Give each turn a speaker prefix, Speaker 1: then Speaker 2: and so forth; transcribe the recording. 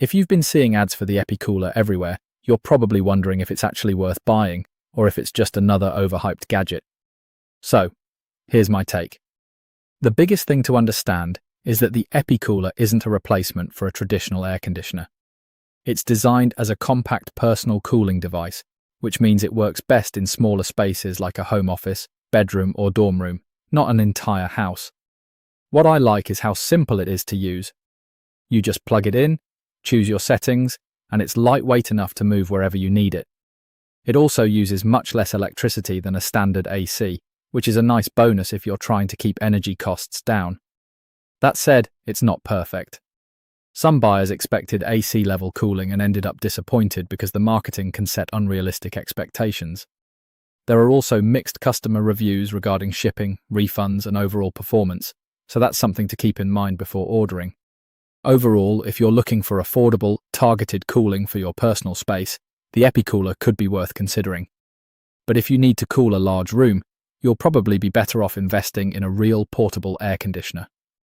Speaker 1: If you've been seeing ads for the EpiCooler everywhere, you're probably wondering if it's actually worth buying or if it's just another overhyped gadget. So, here's my take. The biggest thing to understand is that the EpiCooler isn't a replacement for a traditional air conditioner. It's designed as a compact personal cooling device, which means it works best in smaller spaces like a home office, bedroom or dorm room, not an entire house. What I like is how simple it is to use. You just plug it in, choose your settings, and it's lightweight enough to move wherever you need it. It also uses much less electricity than a standard AC, which is a nice bonus if you're trying to keep energy costs down. That said, it's not perfect. Some buyers expected AC-level cooling and ended up disappointed because the marketing can set unrealistic expectations. There are also mixed customer reviews regarding shipping, refunds, and overall performance, so that's something to keep in mind before ordering. Overall, if you're looking for affordable, targeted cooling for your personal space, the EpiCooler could be worth considering. But if you need to cool a large room, you'll probably be better off investing in a real portable air conditioner.